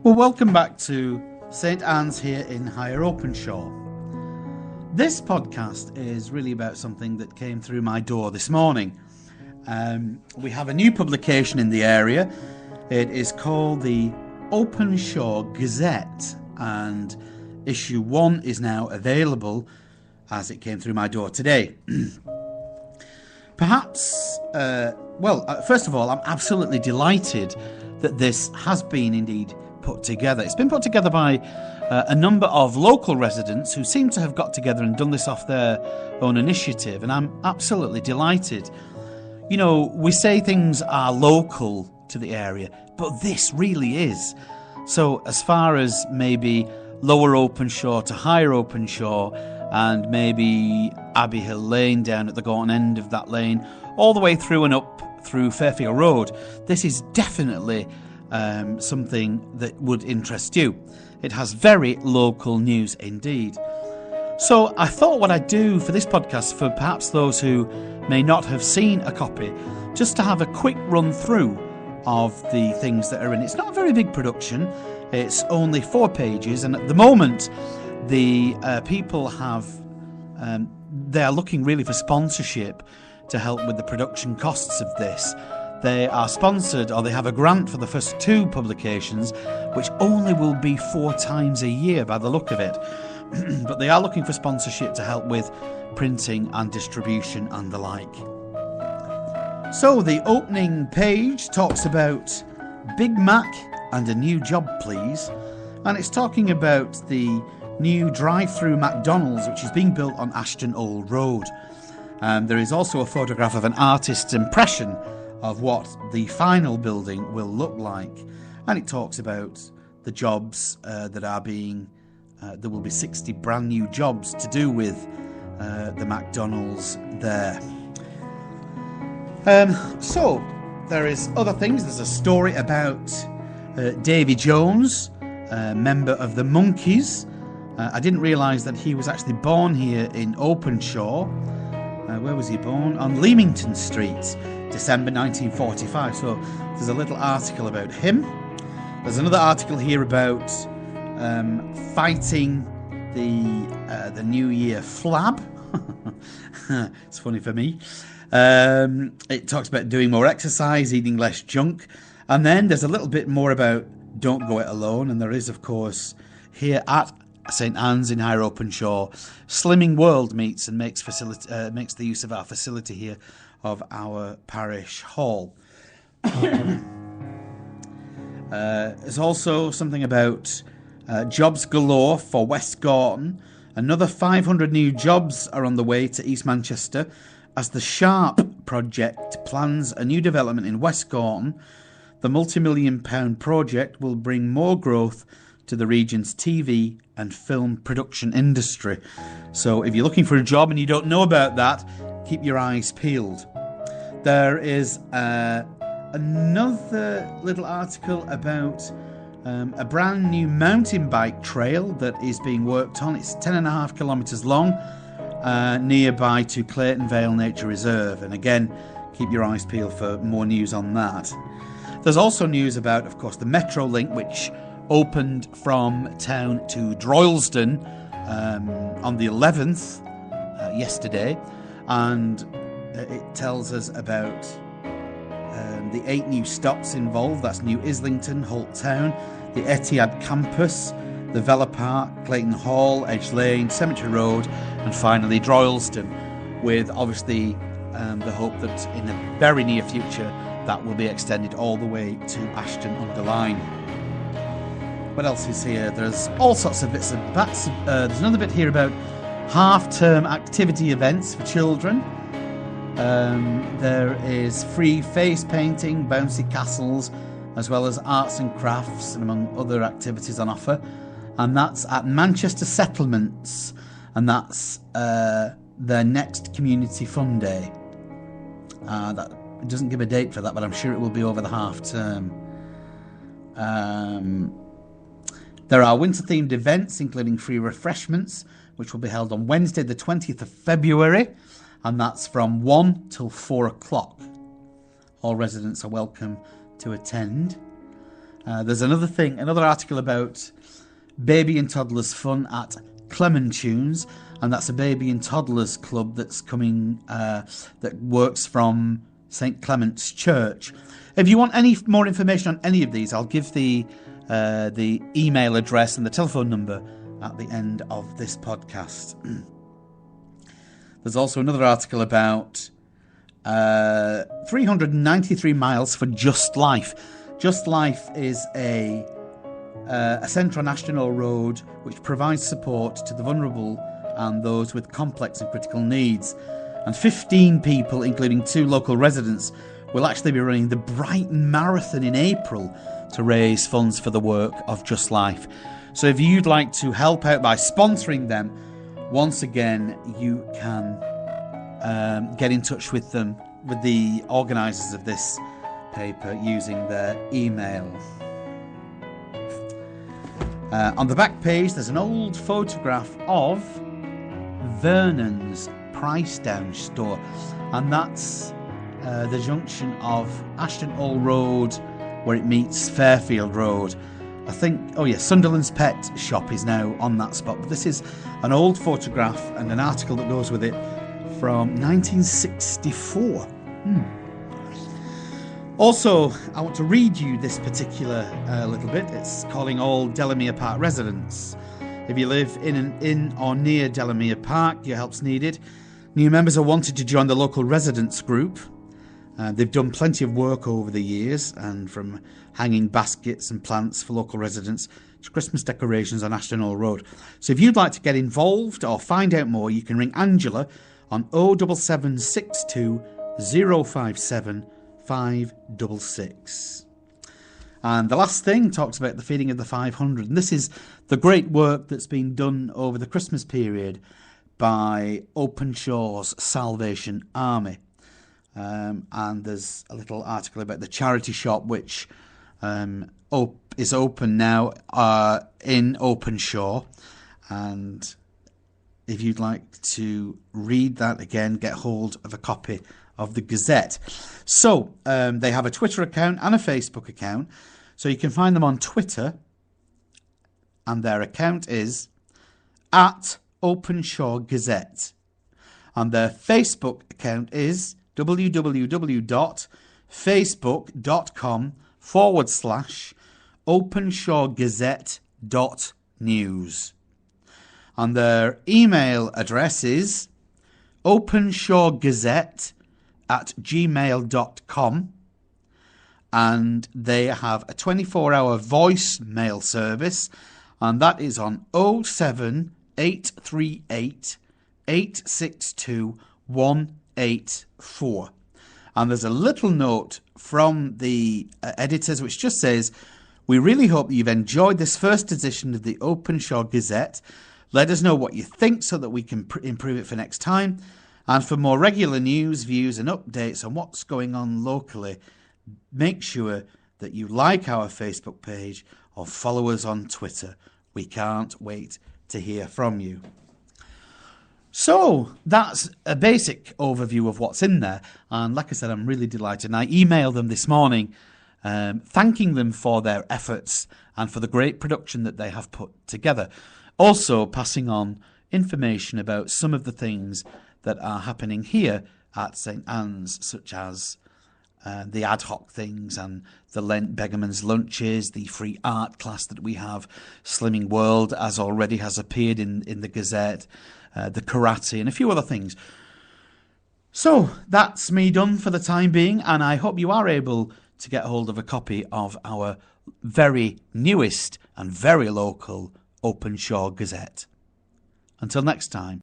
Well, welcome back to St Anne's here in Higher Openshaw. This podcast is really about something that came through my door this morning. We have a new publication in the area. It is called the Openshaw Gazette, and issue 1 is now available as it came through my door today. Perhaps, first of all, I'm absolutely delighted that this has been indeed put together. It's been put together by a number of local residents who seem to have got together and done this off their own initiative, and I'm absolutely delighted. You know, we say things are local to the area, but this really is. So as far as maybe Lower Openshaw to Higher Openshaw, and maybe Abbey Hill Lane down at the Gorton end of that lane, all the way through and up through Fairfield Road, this is definitely something that would interest you. It has very local news indeed. So I thought what I'd do for this podcast, for perhaps those who may not have seen a copy, just to have a quick run through of the things that are in it. It's not a very big production. It's only 4 pages, and at the moment the people have they are looking really for sponsorship to help with the production costs of this. They are sponsored, or they have a grant for the first 2 publications, which only will be 4 times a year by the look of it. But they are looking for sponsorship to help with printing and distribution and the like. So the opening page talks about Big Mac and a new job, please. And it's talking about the new drive-through McDonald's, which is being built on Ashton Old Road. There is also a photograph of an artist's impression of what the final building will look like. And it talks about the jobs that are being... there will be 60 brand new jobs to do with the McDonald's there. So, there is other things. There's a story about Davy Jones, a member of the Monkees. I didn't realise that he was actually born here in Openshaw. Where was he born? On Leamington Street, December 1945. So there's a little article about him. There's another article here about fighting the New Year flab. It's funny for me. It talks about doing more exercise, eating less junk. And then there's a little bit more about don't go it alone. And there is, of course, here at St Anne's in Higher Openshaw, Slimming World meets and makes the use of our facility here of our parish hall. There's also something about jobs galore for West Gorton. Another 500 new jobs are on the way to East Manchester as the Sharp project plans a new development in West Gorton. The multi-million-pound project will bring more growth to the region's TV and film production industry. So if you're looking for a job and you don't know about that, keep your eyes peeled. There is another little article about a brand new mountain bike trail that is being worked on. It's 10.5 kilometres long, nearby to Clayton Vale Nature Reserve. And again, keep your eyes peeled for more news on that. There's also news about, of course, the Metro Link, which opened from town to Droylsden on the 11th, yesterday, and it tells us about the 8 new stops involved. That's New Islington, Holt Town, the Etihad Campus, the Vela Park, Clayton Hall, Edge Lane, Cemetery Road, and finally Droylsden, with obviously the hope that in the very near future that will be extended all the way to Ashton-under-Lyne. What else is here? There's all sorts of bits of bats. There's another bit here about half-term activity events for children. There is free face painting, bouncy castles, as well as arts and crafts, and among other activities on offer. And that's at Manchester Settlements, and that's their next Community Fun Day. That it doesn't give a date for that, but I'm sure it will be over the half-term. There are winter-themed events, including free refreshments, which will be held on Wednesday, the 20th of February, and that's from 1 till 4 o'clock. All residents are welcome to attend. There's another article about baby and toddlers fun at Clementunes, and that's a baby and toddlers club that's coming, that works from St Clement's Church. If you want any more information on any of these, I'll give the email address and the telephone number at the end of this podcast. There's also another article about 393 miles for Just Life. Just Life is a central national road which provides support to the vulnerable and those with complex and critical needs. And 15 people, including 2 local residents, will actually be running the Brighton Marathon in April to raise funds for the work of Just Life. So if you'd like to help out by sponsoring them, once again, you can get in touch with them, with the organisers of this paper, using their email. On the back page, there's an old photograph of Vernon's Price Down store, and that's the junction of Ashton Hall Road where it meets Fairfield Road. I think, Sunderland's Pet Shop is now on that spot, but this is an old photograph and an article that goes with it from 1964. Also, I want to read you this particular little bit. It's calling all Delamere Park residents. If you live in or near Delamere Park, your help's needed. New members are wanted to join the local residents group. They've done plenty of work over the years, and from hanging baskets and plants for local residents to Christmas decorations on Ashton Hall Road. So if you'd like to get involved or find out more, you can ring Angela on 07762 057 566. And the last thing talks about the feeding of the 500, and this is the great work that's been done over the Christmas period by Openshaw's Salvation Army. And there's a little article about the charity shop, which is open now in Openshaw. And if you'd like to read that again, get hold of a copy of the Gazette. So they have a Twitter account and a Facebook account. So you can find them on Twitter, and their account is at Openshaw Gazette. And their Facebook account is www.facebook.com/OpenshawGazette.news. And their email address is openshawgazette@gmail.com. And they have a 24-hour voicemail service, and that is on 07838 862 184. And there's a little note from the editors which just says, "We really hope that you've enjoyed this first edition of the Openshaw Gazette. Let us know what you think so that we can improve it for next time. And for more regular news, views and updates on what's going on locally, make sure that you like our Facebook page or follow us on Twitter. We can't wait to hear from you." So that's a basic overview of what's in there. And like I said, I'm really delighted. And I emailed them this morning, thanking them for their efforts and for the great production that they have put together. Also passing on information about some of the things that are happening here at St Anne's, such as the ad hoc things and the Lent Beggarman's lunches, the free art class that we have, Slimming World, as already has appeared in the Gazette, the karate, and a few other things. So that's me done for the time being, and I hope you are able to get hold of a copy of our very newest and very local Openshaw Gazette. Until next time.